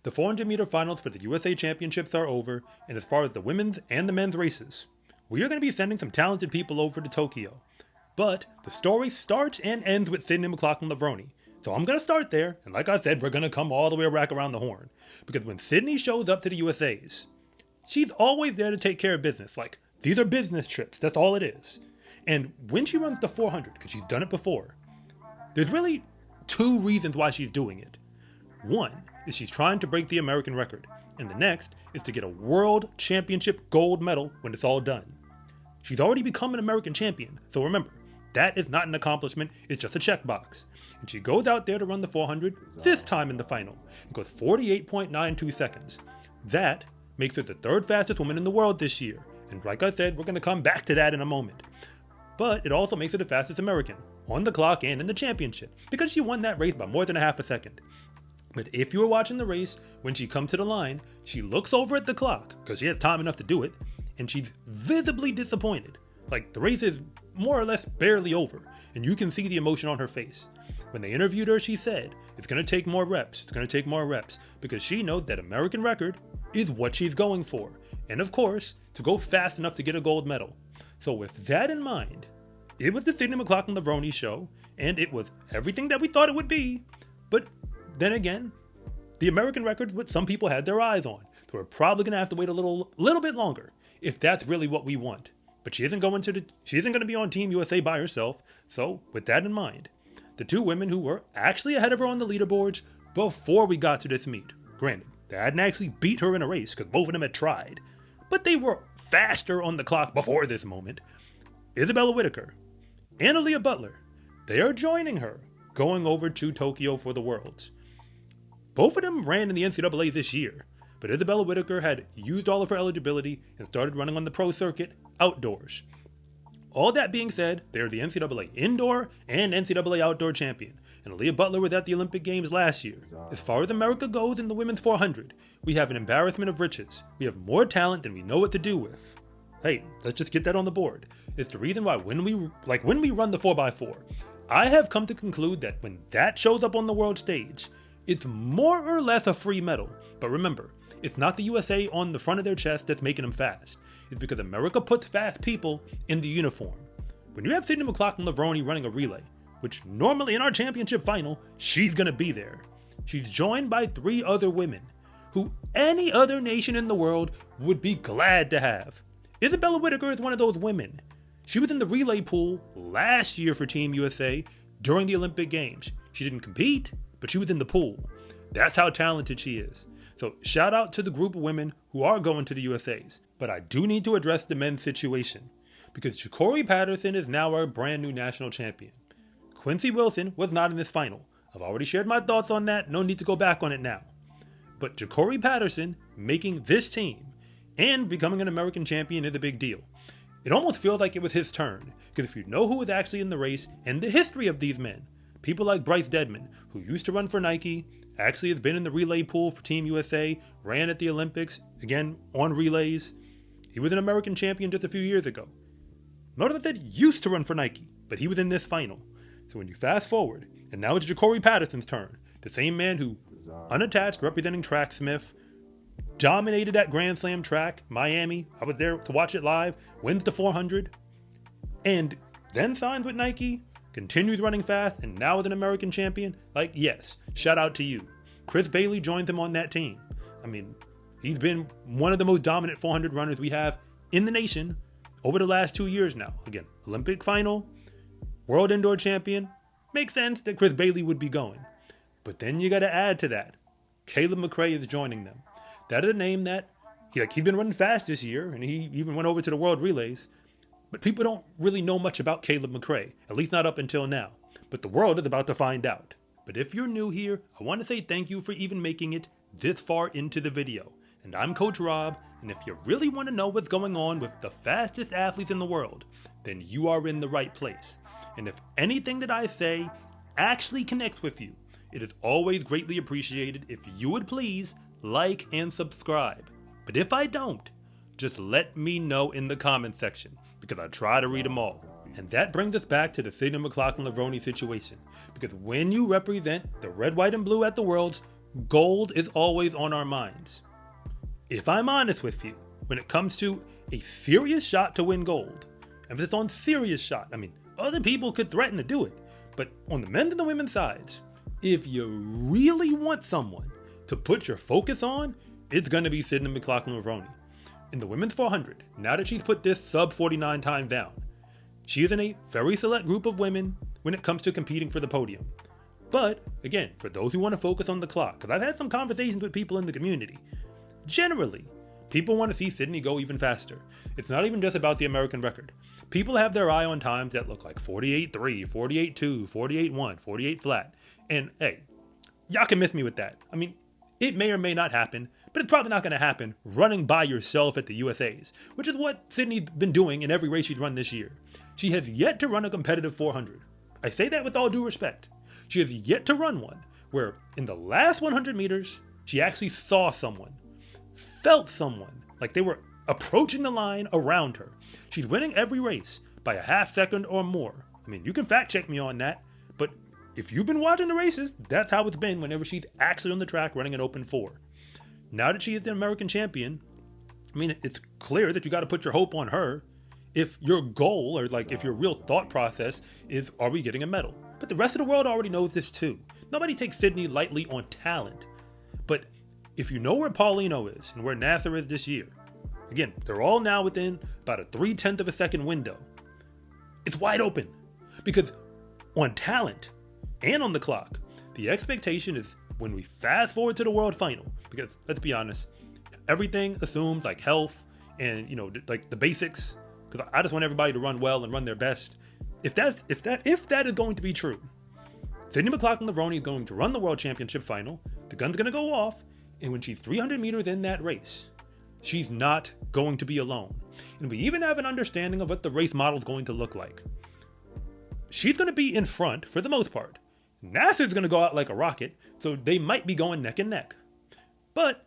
The 400-meter finals for the USA Championships are over, and as far as the women's and the men's races, we are going to be sending some talented people over to Tokyo. But the story starts and ends with Sydney McLaughlin-Levrone. So I'm going to start there, and like I said, we're going to come all the way back around the horn. Because when Sydney shows up to the USA's, she's always there to take care of business. Like, these are business trips, that's all it is. And when she runs the 400, because she's done it before, there's really two reasons why she's doing it. One is she's trying to break the American record, and the next is to get a world championship gold medal when it's all done. She's already become an American champion, so remember, that is not an accomplishment, it's just a checkbox. And she goes out there to run the 400, this time in the final, and goes 48.92 seconds. That makes her the third fastest woman in the world this year, and like I said, we're going to come back to that in a moment. But it also makes her the fastest American, on the clock and in the championship, because she won that race by more than a half a second. But if you were watching the race, when she comes to the line, she looks over at the clock, because she has time enough to do it, and she's visibly disappointed. Like, the race is more or less barely over, and you can see the emotion on her face. When they interviewed her, she said, it's going to take more reps, because she knows that American record is what she's going for. And of course, to go fast enough to get a gold medal. So with that in mind, it was the Sydney McLaughlin-Levrone show, and it was everything that we thought it would be. But then again, the American record is what some people had their eyes on. So we're probably going to have to wait a little bit longer if that's really what we want. But she isn't going to be on Team USA by herself. So with that in mind, the two women who were actually ahead of her on the leaderboards before we got to this meet. Granted, they hadn't actually beat her in a race because both of them had tried. But they were faster on the clock before this moment. Isabella Whittaker and Aaliyah Butler, they are joining her, going over to Tokyo for the Worlds. Both of them ran in the NCAA this year, but Isabella Whittaker had used all of her eligibility and started running on the pro circuit outdoors. All that being said, they are the NCAA indoor and NCAA outdoor champion, and Aaliyah Butler was at the Olympic Games last year. As far as America goes in the women's 400, we have an embarrassment of riches. We have more talent than we know what to do with. Hey, let's just get that on the board. It's the reason why when we run the 4x4, I have come to conclude that when that shows up on the world stage, it's more or less a free medal. But remember, it's not the USA on the front of their chest that's making them fast. It's because America puts fast people in the uniform. When you have Sydney McLaughlin-Levrone running a relay, which normally in our championship final, she's going to be there. She's joined by 3 other women, who any other nation in the world would be glad to have. Isabella Whittaker is one of those women. She was in the relay pool last year for Team USA during the Olympic Games. She didn't compete, but she was in the pool. That's how talented she is. So shout out to the group of women who are going to the USA's. But I do need to address the men's situation, because Ja'Cory Patterson is now our brand new national champion. Quincy Wilson was not in this final. I've already shared my thoughts on that, no need to go back on it now. But Ja'Cory Patterson making this team and becoming an American champion is a big deal. It almost feels like it was his turn, because if you know who was actually in the race and the history of these men, people like Bryce Deadman, who used to run for Nike, actually has been in the relay pool for Team USA, ran at the Olympics, again on relays. He was an American champion just a few years ago. Notice that used to run for Nike, but he was in this final. So when you fast forward, and now it's Ja'Cory Patterson's turn, the same man who, unattached, representing Tracksmith, dominated that Grand Slam track, Miami, I was there to watch it live, wins the 400, and then signs with Nike, continues running fast, and now is an American champion. Like, yes, shout out to you. Chris Bailey joins him on that team. I mean, he's been one of the most dominant 400 runners we have in the nation over the last 2 years now. Again, Olympic final, world indoor champion. Makes sense that Chris Bailey would be going. But then you got to add to that, Caleb McRae is joining them. That is a name that, he's been running fast this year, and he even went over to the World Relays. But people don't really know much about Caleb McRae, at least not up until now. But the world is about to find out. But if you're new here, I want to say thank you for even making it this far into the video. And I'm Coach Rob, and if you really want to know what's going on with the fastest athletes in the world, then you are in the right place. And if anything that I say actually connects with you, it is always greatly appreciated if you would please like and subscribe. But if I don't, just let me know in the comment section, because I try to read them all. And that brings us back to the Sydney McLaughlin-Levrone situation, because when you represent the red, white, and blue at the Worlds, gold is always on our minds. If I'm honest with you, when it comes to a serious shot to win gold, emphasis on serious shot, I mean, other people could threaten to do it, but on the men's and the women's sides, if you really want someone to put your focus on, it's going to be Sydney McLaughlin-Levrone. In the women's 400, now that she's put this sub 49 time down, she is in a very select group of women when it comes to competing for the podium. But, again, for those who want to focus on the clock, because I've had some conversations with people in the community, generally, people want to see Sydney go even faster. It's not even just about the American record. People have their eye on times that look like 48.3, 48.2, 48.1, 48 flat. And, hey, y'all can miss me with that. I mean, it may or may not happen, but it's probably not going to happen running by yourself at the USAs, which is what Sydney's been doing in every race she's run this year. She has yet to run a competitive 400. I say that with all due respect. She has yet to run one where in the last 100 meters, she actually saw someone, felt someone, like they were approaching the line around her. She's winning every race by a half second or more. I mean, you can fact check me on that, but if you've been watching the races, that's how it's been whenever she's actually on the track running an open 4. Now that she is the American champion, I mean, it's clear that you got to put your hope on her if your goal, or like if your real thought process is, are we getting a medal? But the rest of the world already knows this too. Nobody takes Sydney lightly on talent. But if you know where Paulino is and where Nasser is this year, again, they're all now within about a 0.3 of a second window. It's wide open. Because on talent and on the clock, the expectation is when we fast forward to the world final, because let's be honest, everything assumes like health and, you know, like the basics, because I just want everybody to run well and run their best. If that is going to be true, Sydney McLaughlin-Levrone is going to run the World Championship final, the gun's going to go off, and when she's 300 meters in that race, she's not going to be alone. And we even have an understanding of what the race model is going to look like. She's going to be in front for the most part. Nasser's going to go out like a rocket, so they might be going neck and neck. But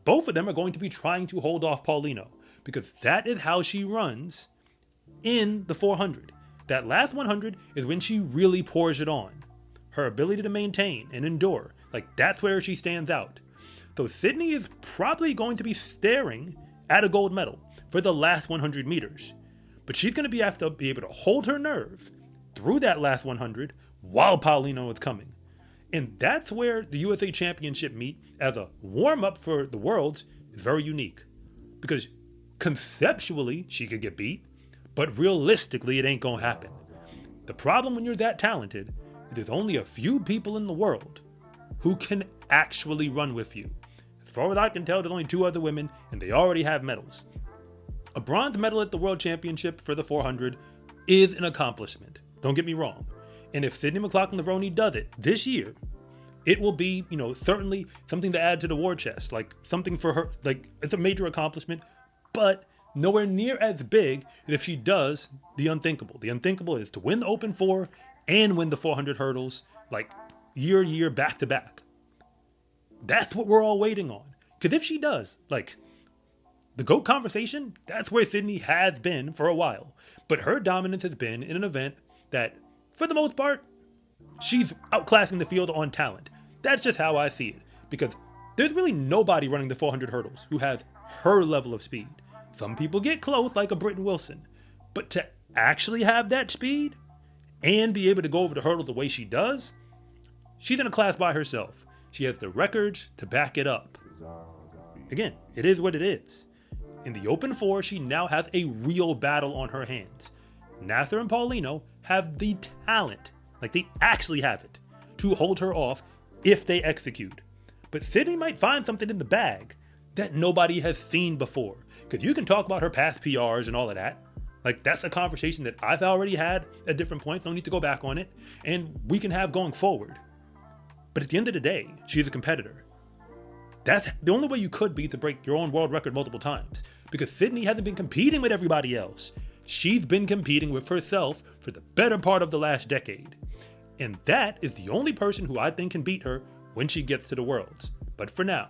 both of them are going to be trying to hold off Paulino, because that is how she runs in the 400. That last 100 is when she really pours it on. Her ability to maintain and endure, like that's where she stands out. So Sydney is probably going to be staring at a gold medal for the last 100 meters. But she's going to have to be able to hold her nerve through that last 100 while Paulino is coming. And that's where the USA Championship meet as a warm-up for the Worlds is very unique. Because conceptually, she could get beat, but realistically, it ain't gonna happen. The problem when you're that talented is there's only a few people in the world who can actually run with you. As far as I can tell, there's only 2 other women, and they already have medals. A bronze medal at the World Championship for the 400 is an accomplishment. Don't get me wrong. And if Sydney McLaughlin-Levrone does it this year, it will be, you know, certainly something to add to the war chest. Like something for her, like it's a major accomplishment, but nowhere near as big as if she does the unthinkable. The unthinkable is to win the Open 4 and win the 400 hurdles, like year, back to back. That's what we're all waiting on. Because if she does, like, the GOAT conversation, that's where Sydney has been for a while. But her dominance has been in an event that, for the most part, she's outclassing the field on talent. That's just how I see it. Because there's really nobody running the 400 hurdles who has her level of speed. Some people get close, like a Britton Wilson. But to actually have that speed and be able to go over the hurdle the way she does, she's in a class by herself. She has the records to back it up. Again, it is what it is. In the Open 4, she now has a real battle on her hands. Nasser and Paulino have the talent, like they actually have it, to hold her off if they execute. But Sydney might find something in the bag that nobody has seen before. Because you can talk about her past PRs and all of that. Like, that's a conversation that I've already had at different points. No need to go back on it. And we can have going forward. But at the end of the day, she's a competitor. That's the only way you could be to break your own world record multiple times. Because Sydney hasn't been competing with everybody else. She's been competing with herself for the better part of the last decade. And that is the only person who I think can beat her when she gets to the Worlds. But for now,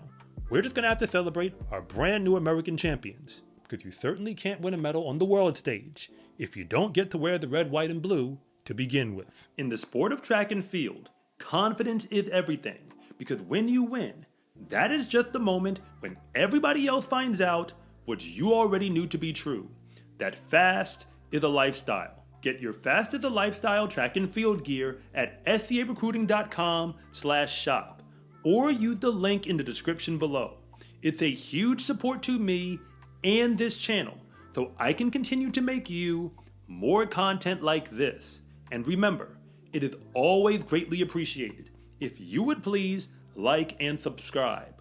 we're just going to have to celebrate our brand new American champions, because you certainly can't win a medal on the world stage if you don't get to wear the red, white, and blue to begin with. In the sport of track and field, confidence is everything, Because when you win, that is just the moment when everybody else finds out what you already knew to be true, that fast is a lifestyle. Get your Fast is a Lifestyle track and field gear at scarecruiting.com/shop or use the link in the description below. It's a huge support to me and this channel, so I can continue to make you more content like this. And remember, it is always greatly appreciated if you would please like and subscribe.